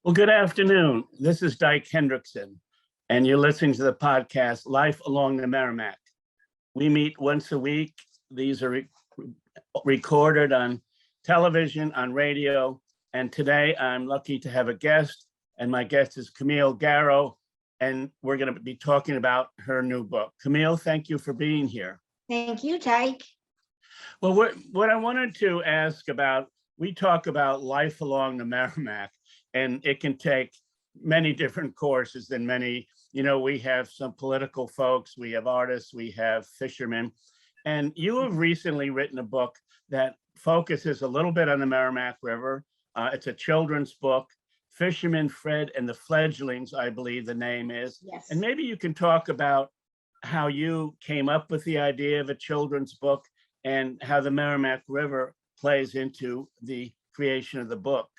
Well, good afternoon. This is Dyke Henderson, and you're listening to the podcast Life Along the Merrimack. We meet once a week. These are recorded on television, on radio, and today I'm lucky to have a guest, and my guest is Camille Garro, and we're going to be talking about her new book. Camille, thank you for being here. Thank you, Dyke. Well, what I wanted to ask about, we talk about life along the Merrimack, and it can take many different courses and many, we have some political folks, we have artists, we have fishermen. And you have recently written a book that focuses a little bit on the Merrimack River. It's a children's book, Fisherman Fred and the Fledglings, I believe the name is. Yes. And maybe you can talk about how you came up with the idea of a children's book and how the Merrimack River plays into the creation of the book.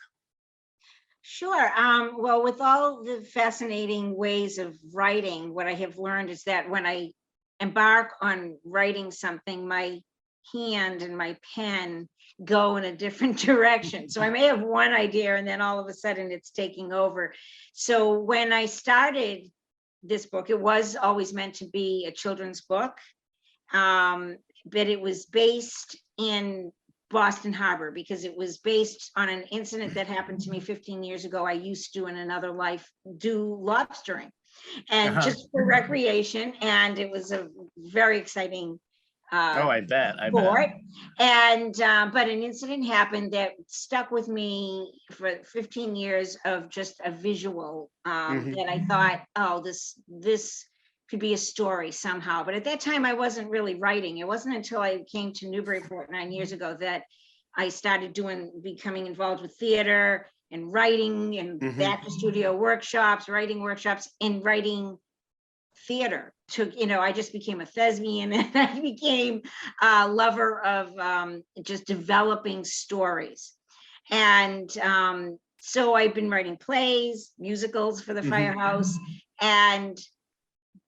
Sure. Well, with all the fascinating ways of writing, what I have learned is that when I embark on writing something, my hand and my pen go in a different direction. So I may have one idea and then all of a sudden it's taking over. So when I started this book, it was always meant to be a children's book, but it was based in Boston Harbor because it was based on an incident that happened to me 15 years ago. I used to, in another life, do lobstering and just for recreation. And it was a very exciting I bet. sport. And but an incident happened that stuck with me for 15 years of just a visual that I thought, oh, this could be a story somehow. But at that time, I wasn't really writing. It wasn't until I came to Newburyport 9 years ago that I started becoming involved with theater and writing and back to studio workshops, writing workshops, and writing theater. I just became a thespian and I became a lover of just developing stories. And so I've been writing plays, musicals for the Firehouse, and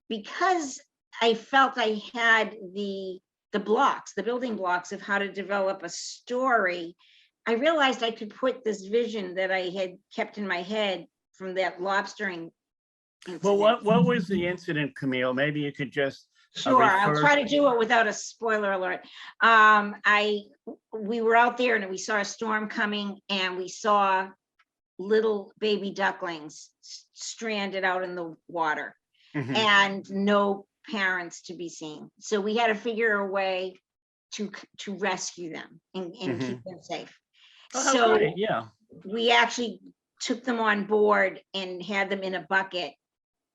because I felt I had the building blocks of how to develop a story, I realized I could put this vision that I had kept in my head from that lobstering incident. Well, what was the incident, Camille? Maybe you could just Sure, I'll try to do it without a spoiler alert. We were out there and we saw a storm coming and we saw little baby ducklings stranded out in the water. And no parents to be seen. So we had to figure a way to rescue them and keep them safe. So we actually took them on board and had them in a bucket.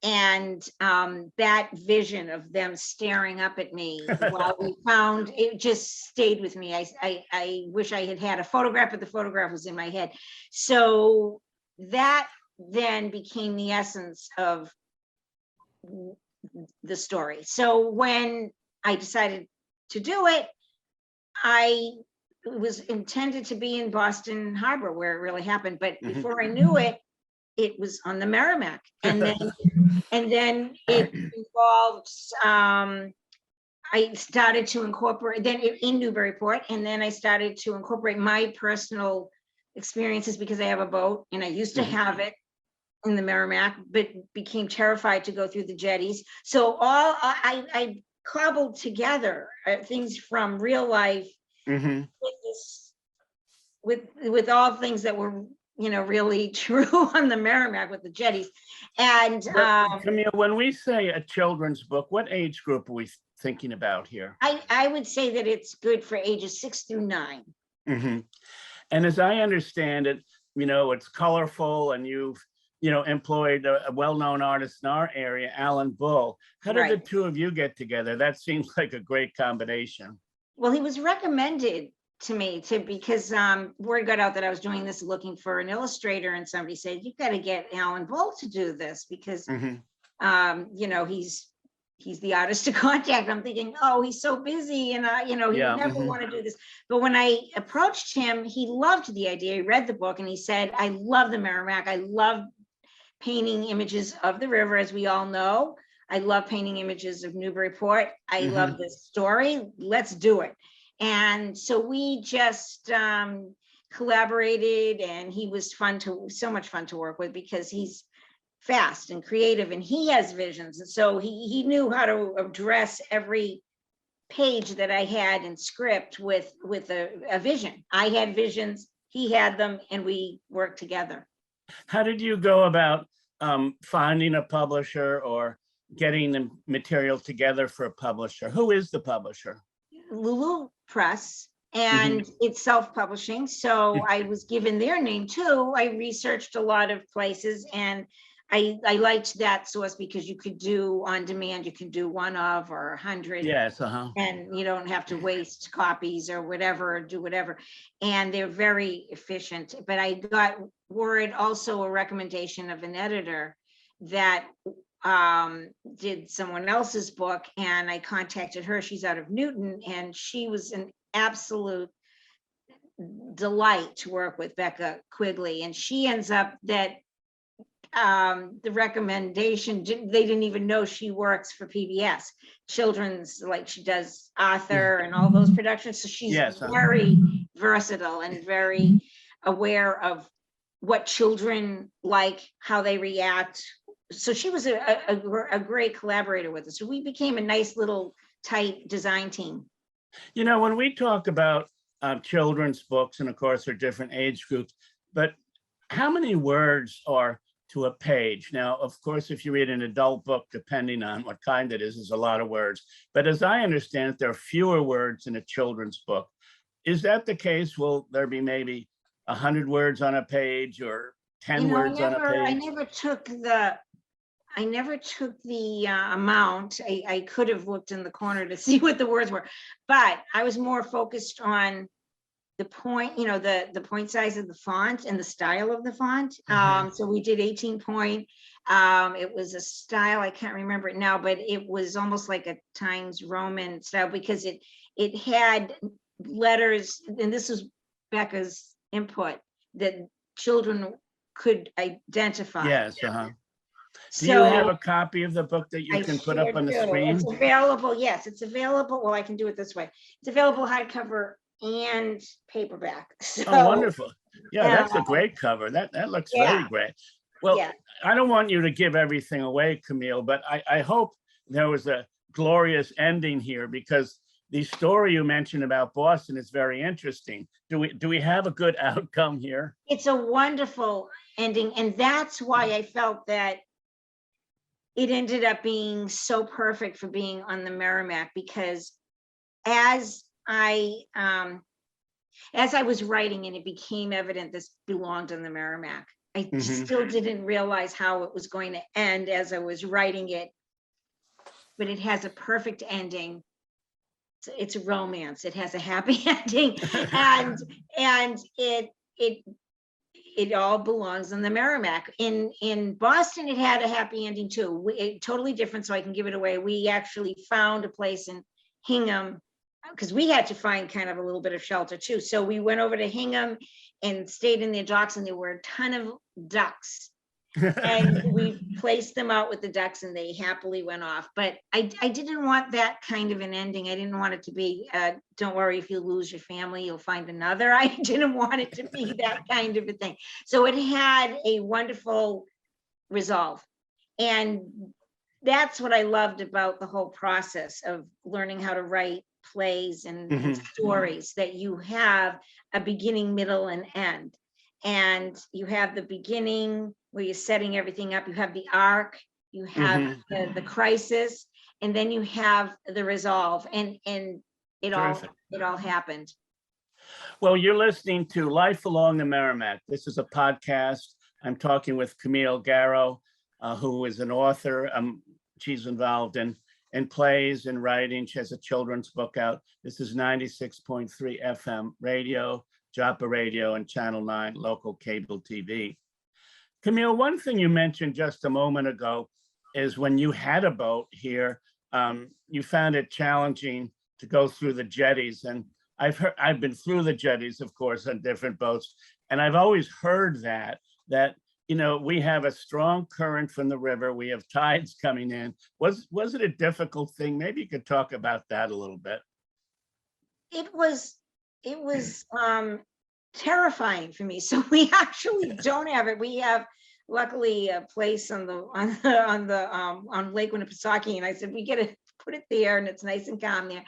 And that vision of them staring up at me while we found, it just stayed with me. I wish I had a photograph, but the photograph was in my head. So that then became the essence of the story. So when I decided to do it, it was intended to be in Boston Harbor where it really happened. But before I knew it, it was on the Merrimack. And then it involved, I started to incorporate, then in Newburyport, and then I started to incorporate my personal experiences because I have a boat and I used to have it in the Merrimack, but became terrified to go through the jetties. So I cobbled together things from real life with all things that were, really true on the Merrimack with the jetties. And Camille, when we say a children's book, what age group are we thinking about here? I would say that it's good for ages 6 through 9. And as I understand it, it's colorful and you've employed a well-known artist in our area, Alan Bull. How did the two of you get together? That seems like a great combination. Well, he was recommended to me because word got out that I was doing this looking for an illustrator, and somebody said, you've got to get Alan Bull to do this because, he's the artist to contact. I'm thinking, oh, he's so busy and he would never want to do this. But when I approached him, he loved the idea. He read the book and he said, I love the Merrimack. I love painting images of the river, as we all know. I love painting images of Newburyport. I love this story. Let's do it. And so we just collaborated, and he was so much fun to work with because he's fast and creative and he has visions. And so he knew how to address every page that I had in script with a vision. I had visions, he had them, and we worked together. How did you go about finding a publisher or getting the material together for a publisher? Who is the publisher? Lulu Press, and it's self-publishing. So I was given their name too. I researched a lot of places, and I liked that source because you could do on demand, you can do one of or 100. Yes, and you don't have to waste copies or whatever, or do whatever. And they're very efficient. But I got word, also a recommendation of an editor that did someone else's book, and I contacted her. She's out of Newton, and she was an absolute delight to work with, Becca Quigley. And she ends up that the recommendation, they didn't even know she works for PBS children's, like she does Arthur and all those productions. So she's very versatile and very aware of what children like, how they react. So she was a great collaborator with us. So we became a nice little tight design team. You know, when we talk about children's books, and of course there are different age groups, but how many words are to a page? Now, of course, if you read an adult book, depending on what kind it is a lot of words. But as I understand it, there are fewer words in a children's book. Is that the case? Will there be maybe 100 words on a page or 10 words on a page? I never took the amount. I could have looked in the corner to see what the words were, but I was more focused on the point, the point size of the font and the style of the font. So we did 18 point. It was a style, I can't remember it now, but it was almost like a Times Roman style because it had letters, and this was Becca's input, that children could identify. Yes. Do you have a copy of the book that you can put up on the screen? It's available. Yes, it's available. Well, I can do it this way. It's available hardcover and paperback. So, oh, wonderful. Yeah, that's a great cover. That looks very great. Well, I don't want you to give everything away, Camille, but I hope there was a glorious ending here, because the story you mentioned about Boston is very interesting. Do we have a good outcome here? It's a wonderful ending, and that's why I felt that it ended up being so perfect for being on the Merrimack, because as I was writing and it became evident this belonged on the Merrimack, I still didn't realize how it was going to end as I was writing it, but it has a perfect ending. It's a romance. It has a happy ending, and it all belongs in the Merrimack. In Boston, it had a happy ending too. Totally different, so I can give it away. We actually found a place in Hingham, because we had to find kind of a little bit of shelter too. So we went over to Hingham and stayed in their docks, and there were a ton of ducks. And we placed them out with the ducks, and they happily went off. But I didn't want that kind of an ending. I didn't want it to be, don't worry, if you lose your family, you'll find another. I didn't want it to be that kind of a thing. So it had a wonderful resolve. And that's what I loved about the whole process of learning how to write plays and stories, that you have a beginning, middle, and end. And you have the beginning where you're setting everything up. You have the arc, you have the crisis, and then you have the resolve, and it all happened. Well, you're listening to Life Along the Merrimack. This is a podcast. I'm talking with Camille Garro, who is an author. She's involved in plays and writing. She has a children's book out. This is 96.3 FM radio, Joppa Radio, and Channel 9 local cable TV. Camille, one thing you mentioned just a moment ago is when you had a boat here, you found it challenging to go through the jetties. And I've been through the jetties, of course, on different boats. And I've always heard that, we have a strong current from the river. We have tides coming in. Was it a difficult thing? Maybe you could talk about that a little bit. It was terrifying for me. So we actually don't have it. We have luckily a place on on Lake Winnipesaukee, and I said we get to put it there, and it's nice and calm there.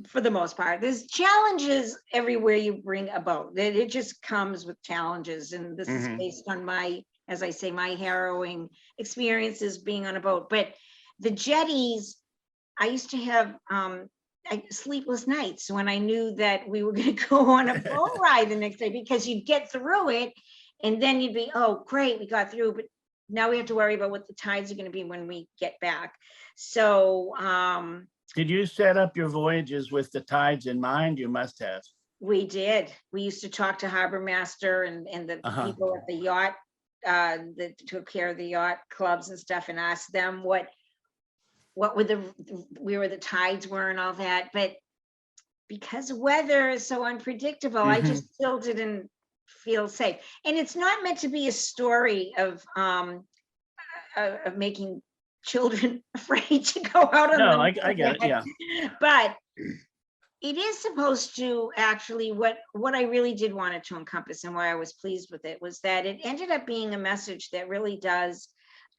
For the most part, there's challenges everywhere you bring a boat. It just comes with challenges, and this is based on my, as I say, my harrowing experiences being on a boat. But the jetties, I used to have sleepless nights when I knew that we were going to go on a boat ride the next day, because you'd get through it and then you'd be, oh, great, we got through, but now we have to worry about what the tides are going to be when we get back. So, did you set up your voyages with the tides in mind? You must have. we did. We used to talk to harbor master and the people at the yacht that took care of the yacht clubs and stuff, and ask them what were where the tides were and all that. But because weather is so unpredictable, I just still didn't feel safe. And it's not meant to be a story of making children afraid to go out on No, I get it. Yeah. But it is supposed to actually, what I really did want it to encompass, and why I was pleased with it, was that it ended up being a message that really does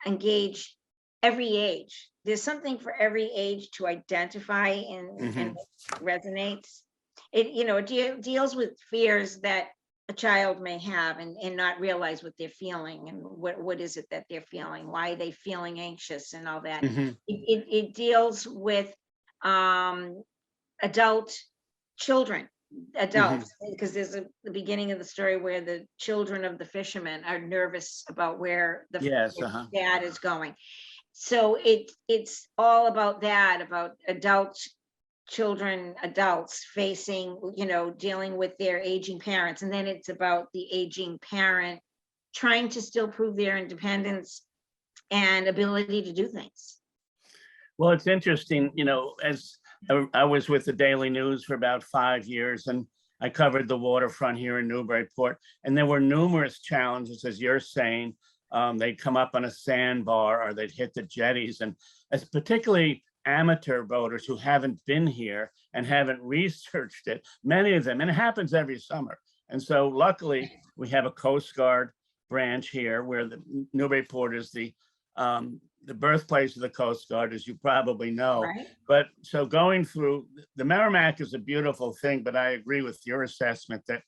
engage every age. There's something for every age to identify and resonates. It deals with fears that a child may have, and not realize what they're feeling, and what is it that they're feeling, why are they feeling anxious and all that. It deals with adults, because there's the beginning of the story where the children of the fishermen are nervous about where the dad is going. So it's all about that, about adults facing, dealing with their aging parents. And then it's about the aging parent trying to still prove their independence and ability to do things. Well, it's interesting, as I was with the Daily News for about 5 years, and I covered the waterfront here in Newburyport, and there were numerous challenges, as you're saying. They'd come up on a sandbar, or they'd hit the jetties, and as particularly amateur boaters who haven't been here and haven't researched it, many of them, and it happens every summer. And so luckily we have a Coast Guard branch here, where the Newburyport is the birthplace of the Coast Guard, as you probably know. Right. But so going through the Merrimack is a beautiful thing, but I agree with your assessment that,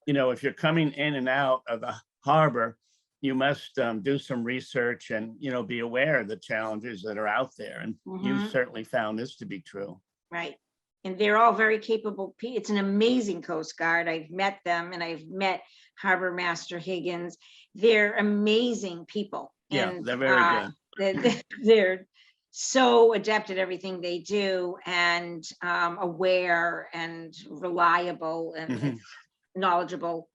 if you're coming in and out of the harbor, you must do some research and, be aware of the challenges that are out there. And you've certainly found this to be true. Right. And they're all very capable. It's an amazing Coast Guard. I've met them, and I've met Harbor Master Higgins. They're amazing people. Yeah, and they're very good. They're so adept at everything they do, and aware and reliable and knowledgeable.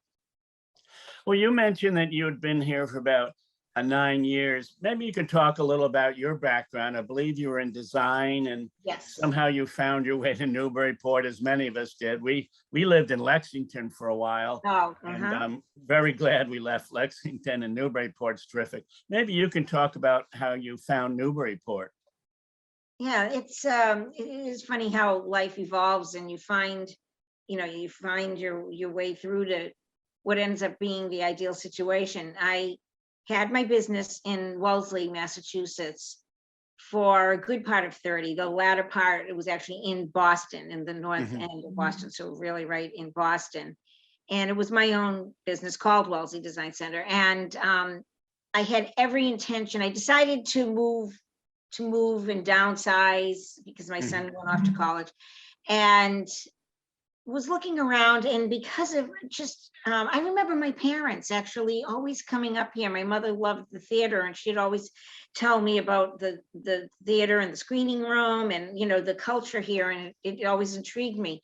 Well, you mentioned that you had been here for about 9 years. Maybe you could talk a little about your background. I believe you were in design, and Yes. somehow you found your way to Newburyport, as many of us did. We lived in Lexington for a while. Oh, and I'm very glad we left Lexington, and Newburyport's terrific. Maybe you can talk about how you found Newburyport. Yeah, it is funny how life evolves, and you find your way through to what ends up being the ideal situation. I had my business in Wellesley, Massachusetts for a good part of 30. The latter part, it was actually in Boston, in the north end of Boston, so really right in Boston. And it was my own business called Wellesley Design Center. And I had every intention. I decided to move and downsize because my son went off to college, and was looking around. And because of just, I remember my parents actually always coming up here. My mother loved the theater, and she'd always tell me about the theater and the screening room and, the culture here. And it always intrigued me.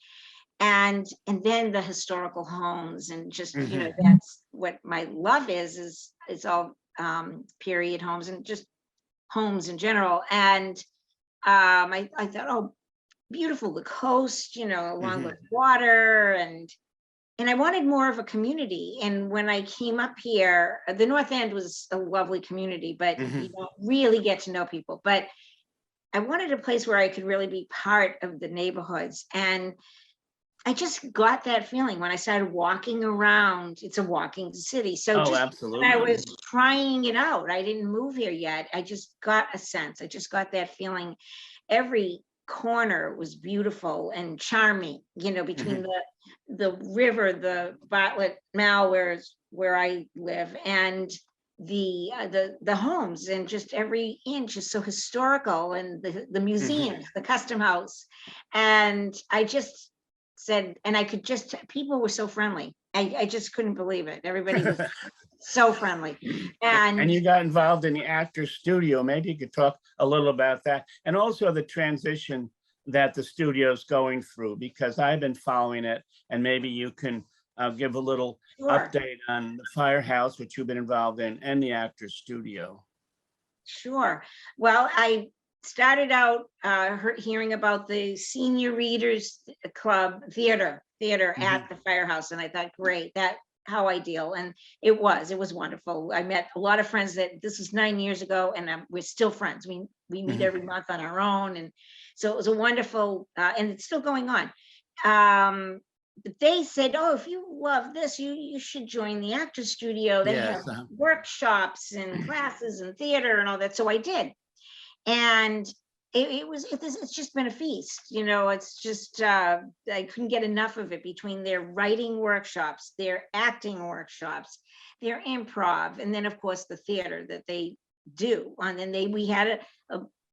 And then the historical homes, and just, that's what my love is all period homes, and just homes in general. And I thought, oh, beautiful, the coast, along with water, and I wanted more of a community. And when I came up here, the North End was a lovely community, but you don't really get to know people. But I wanted a place where I could really be part of the neighborhoods. And I just got that feeling when I started walking around. It's a walking city. So Oh, just when I was absolutely. trying it out, I didn't move here yet. I just got a sense. I just got that feeling. Every corner was beautiful and charming, between Mhm, the river, the Bartlett Mall, where I live, and the homes, and just every inch is so historical, and the mhm. museums, the custom house. And I just said, and I could just, people were so friendly. I just couldn't believe it. Everybody was so friendly. And And you got involved in the actor's studio. Maybe you could talk a little about that, and also the transition that the studio's going through, because I've been following it, and maybe you can give a little sure, update on the firehouse, which you've been involved in, and the actor's studio. sure. Well, I started out hearing about the Senior Readers Club theater Mhm, at the firehouse, and I thought, great, that how ideal. And it was wonderful. I met a lot of friends. That this was 9 years ago, and we're still friends. We meet mhm, every month on our own, and so it was a wonderful, and it's still going on. But they said, oh, if you love this, you should join the actor studio. They have yes. workshops and classes and theater and all that. So I did. And it's just been a feast. It's just, I couldn't get enough of it, between their writing workshops, their acting workshops, their improv, and then of course the theater that they do. And then we had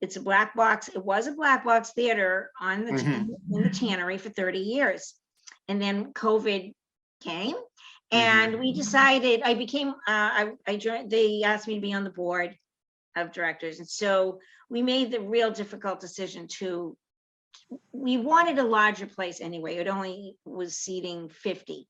it's a black box. It was a black box theater on Mhm, in the tannery for 30 years. And then COVID came, mhm. and we decided, I joined, they asked me to be on the board of directors. And so we made the real difficult decision we wanted a larger place anyway. It only was seating 50.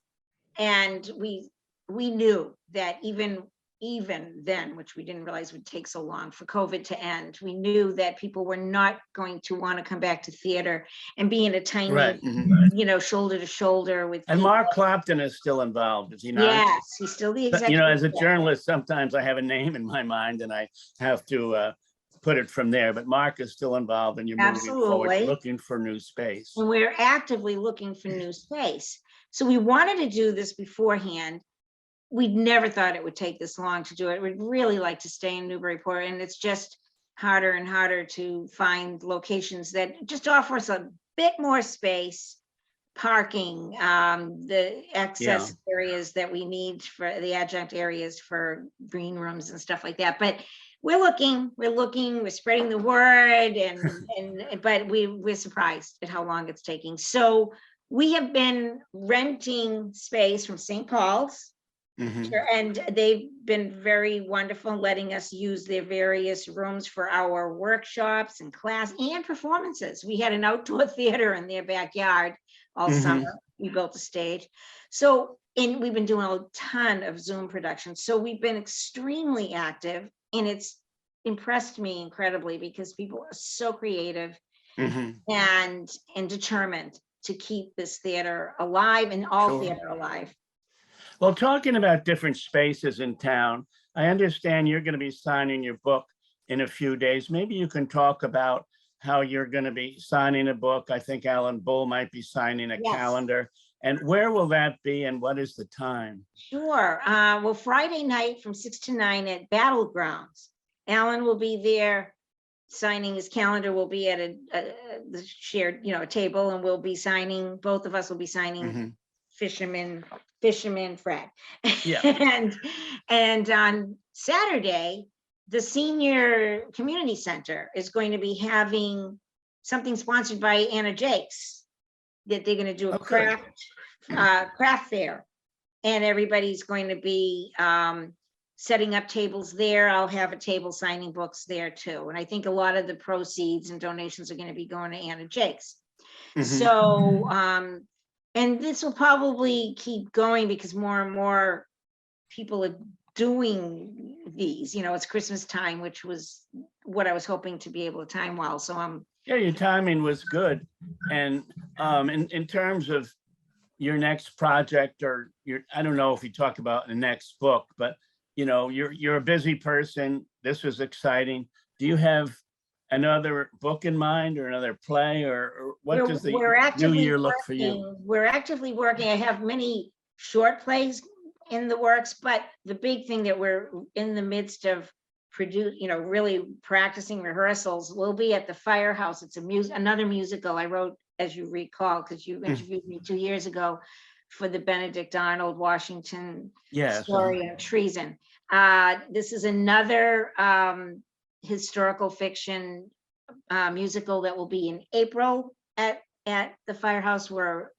And we knew that even then, which we didn't realize would take so long for COVID to end, we knew that people were not going to want to come back to theater and be in a tiny, Right. Mhm. shoulder to shoulder with And people. Mark Clapton is still involved, is he not? Yes, he's still the But, executive as a chef. journalist, sometimes I have a name in my mind and I have to put it from there. But Mark is still involved, and you're moving forward, Absolutely. looking for new space. And we're actively looking for new space. So we wanted to do this beforehand. We'd never thought it would take this long to do it. We'd really like to stay in Newburyport, and it's just harder and harder to find locations that just offer us a bit more space, parking, the Yeah, access areas that we need, for the adjunct areas for green rooms and stuff like that. But we're spreading the word, but we're surprised at how long it's taking. So we have been renting space from St. Paul's. hmm, Sure. And they've been very wonderful, letting us use their various rooms for our workshops and class and performances. We had an outdoor theater in their backyard all hmm. summer. We built a stage. So, and we've been doing a ton of Zoom productions. So we've been extremely active, and it's impressed me incredibly, because people are so creative Hmm. and determined to keep this theater alive, and all Sure. theater alive. Well, talking about different spaces in town, I understand you're going to be signing your book in a few days. Maybe you can talk about how you're going to be signing a book. I think Alan Bull might be signing a Yes. calendar. And where will that be, and what is the time? Sure. Well, Friday night from 6 to 9 at Battlegrounds. Alan will be there signing his calendar. We'll be at the shared, a table, and we'll be signing. Both of us will be signing Hmm. Fisherman Fred. Yeah. and and on Saturday, the Senior Community Center is going to be having something sponsored by Anna Jakes, that they're going to do a Oh, good. craft fair, and everybody's going to be setting up tables there. I'll have a table signing books there too. And I think a lot of the proceeds and donations are going to be going to Anna Jakes. Hmm. So, and this will probably keep going, because more and more people are doing these. It's Christmas time, which was what I was hoping to be able to time well. So I'm Yeah, your timing was good. And in terms of your next project, or I don't know if you talk about the next book, but you're a busy person. This was exciting. Do you have another book in mind or another play, or what does the We're new actively year look for you? working, we're actively working. I have many short plays in the works, but the big thing that we're in the midst of really practicing rehearsals will be at the Firehouse. It's another musical I wrote, as you recall, because you interviewed me 2 years ago for the Benedict Arnold Washington Yes. story on treason. This is another historical fiction musical that will be in April at the Firehouse. We're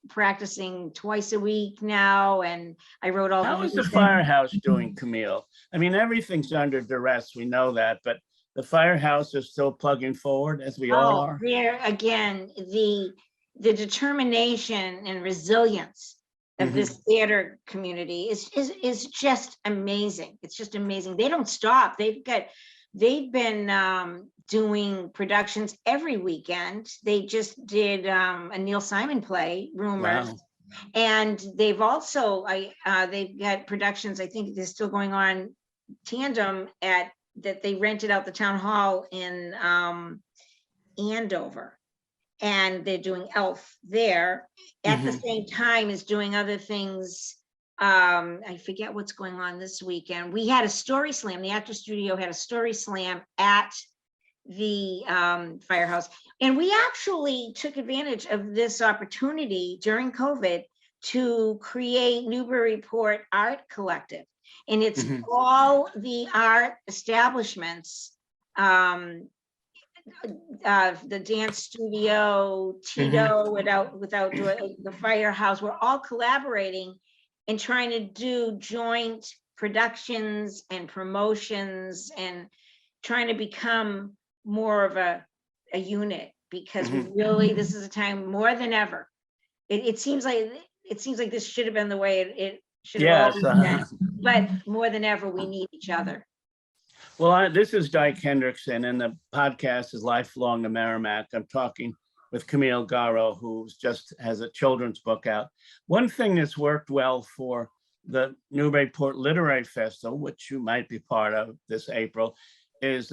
practicing twice a week now, and I wrote all How the is the music. Firehouse doing, Camille? I mean, everything's under duress, we know that, but the Firehouse is still plugging forward, as we all are. There again, the determination and resilience of this theater community is just amazing. It's just amazing. They don't stop. They've been doing productions every weekend. They just did a Neil Simon play, Rumors. Wow. And they've also, they've got productions, I think they're still going on tandem that they rented out the town hall in Andover. And they're doing Elf there at the same time as doing other things. I forget what's going on this weekend. We had a story slam. The Actor Studio had a story slam at the Firehouse, and we actually took advantage of this opportunity during COVID to create Newburyport Art Collective, and it's all the art establishments, the dance studio, Tito, without doing the Firehouse. We're all collaborating and trying to do joint productions and promotions and trying to become more of a unit, because we really, this is a time more than ever. It seems like this should have been the way it should have always been, but more than ever, we need each other. Well, this is Dyke Henderson, and the podcast is Life Along the Merrimack. I'm talking with Camille Garro, who just has a children's book out. One thing that's worked well for the Newburyport Literary Festival, which you might be part of this April, is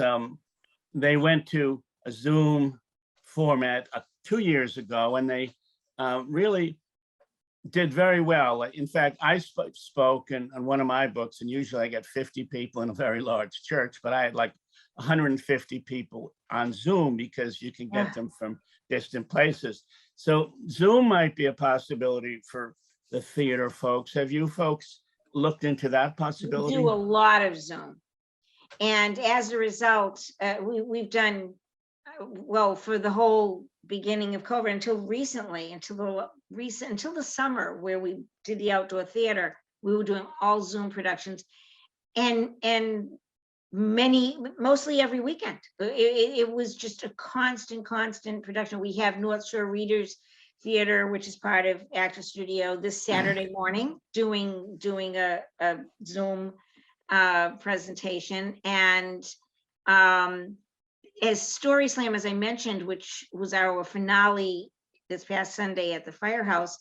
they went to a Zoom format 2 years ago, and they really did very well. In fact, I spoke on one of my books, and usually I get 50 people in a very large church, but I had like 150 people on Zoom because you can get them from distant places. So Zoom might be a possibility for the theater folks. Have you folks looked into that possibility? We do a lot of Zoom. And as a result, we've done well for the whole beginning of COVID until recently, until the summer, where we did the outdoor theater. We were doing all Zoom productions, and mostly every weekend. It was just a constant production. We have North Shore Readers Theater, which is part of Actor Studio, this Saturday morning doing a Zoom presentation. And as Story Slam, as I mentioned, which was our finale this past Sunday at the Firehouse,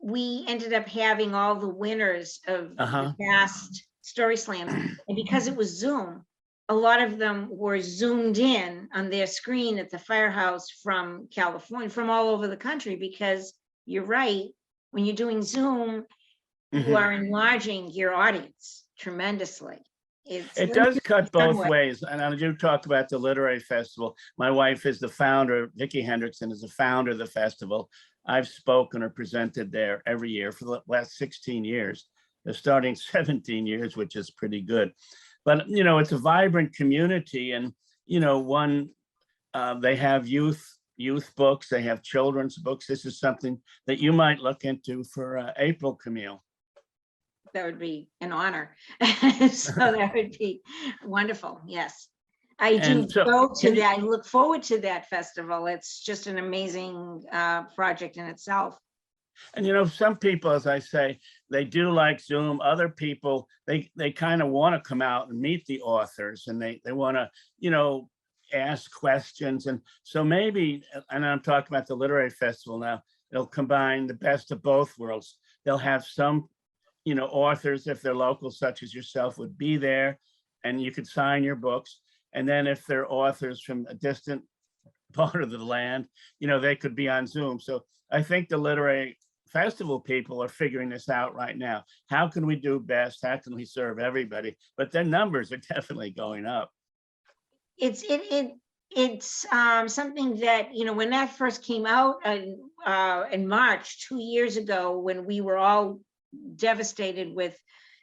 we ended up having all the winners of the past Story Slams. And because it was Zoom, a lot of them were zoomed in on their screen at the Firehouse from California, from all over the country, because you're right, when you're doing Zoom, you are enlarging your audience tremendously. It does cut both ways. And I do talk about the Literary Festival. My wife is the founder, Dyke Henderson is the founder of the festival. I've spoken or presented there every year for the last 16 years. They're starting 17 years, which is pretty good. But, it's a vibrant community, and, they have youth books, they have children's books. This is something that you might look into for April, Camille. That would be an honor. So that would be wonderful. Yes. I do go to that. I look forward to that festival. It's just an amazing project in itself. And some people, as I say, they do like Zoom. Other people, they kind of want to come out and meet the authors, and they want to, ask questions. And so maybe, and I'm talking about the Literary Festival now, they'll combine the best of both worlds. They'll have some authors, if they're local, such as yourself, would be there, and you could sign your books. And then if they're authors from a distant part of the land, they could be on Zoom. So I think the literary festival people are figuring this out right now. How can we do best? How can we serve everybody? But their numbers are definitely going up. It's something that, when that first came out in March 2 years ago, when we were all devastated with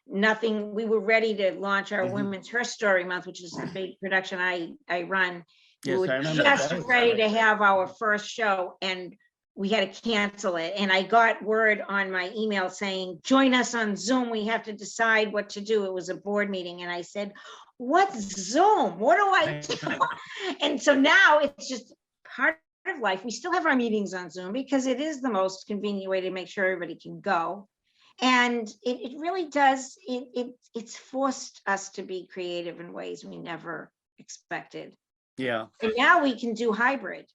nothing, we were ready to launch our Women's Her Story Month, which is a big production I run. We Yes, were I remember just that. ready to have our first show, and we had to cancel it. And I got word on my email saying, join us on Zoom. We have to decide what to do. It was a board meeting. And I said, what's Zoom? What do I do? And so now it's just part of life. We still have our meetings on Zoom because it is the most convenient way to make sure everybody can go. And it really does, it's forced us to be creative in ways we never expected. Yeah. And now we can do hybrid.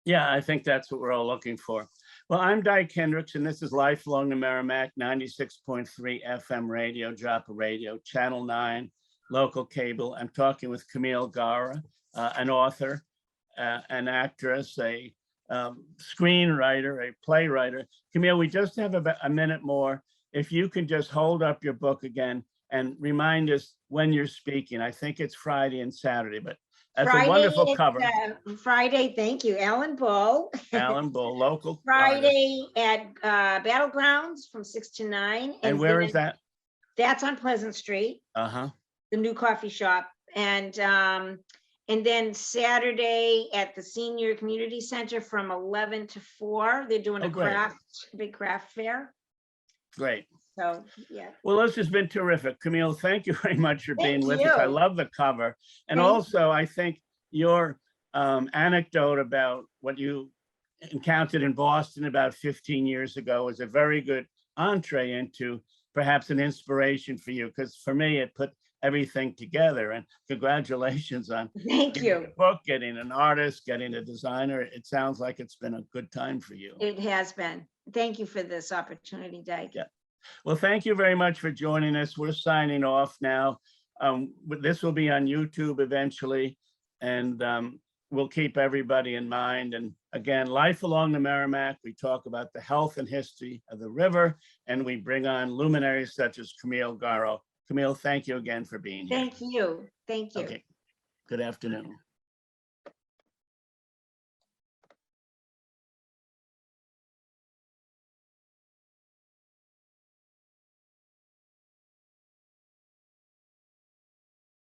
Yeah, I think that's what we're all looking for. Well, I'm Dyke Henderson. This is Life Along the Merrimack, 96.3 FM radio, Joppa Radio, Channel 9, local cable. I'm talking with Camille Garro, an author, an actress, a screenwriter, a playwright. Camille, we just have about a minute more. If you can just hold up your book again and remind us when you're speaking. I think it's Friday and Saturday, but that's a wonderful cover. Friday, thank you, Alan Bull. Alan Bull, local. Friday artist. At Battlegrounds from 6 to 9. And where is that? That's on Pleasant Street. The new coffee shop. And then Saturday at the Senior Community Center from 11 to 4. They're doing big craft fair. Great. So, yeah. Well, this has been terrific. Camille, thank you very much for being with us. I love the cover. And also, I think your anecdote about what you encountered in Boston about 15 years ago is a very good entree into perhaps an inspiration for you, because for me, it put everything together. And congratulations on getting a book, getting an artist, getting a designer. It sounds like it's been a good time for you. It has been. Thank you for this opportunity, Dyke. Yeah. Well, thank you very much for joining us. We're signing off now. This will be on YouTube eventually, and we'll keep everybody in mind. And again, Life Along the Merrimack, we talk about the health and history of the river, and we bring on luminaries such as Camille Garro. Camille, thank you again for being here. Thank you. Thank you. Okay. Good afternoon.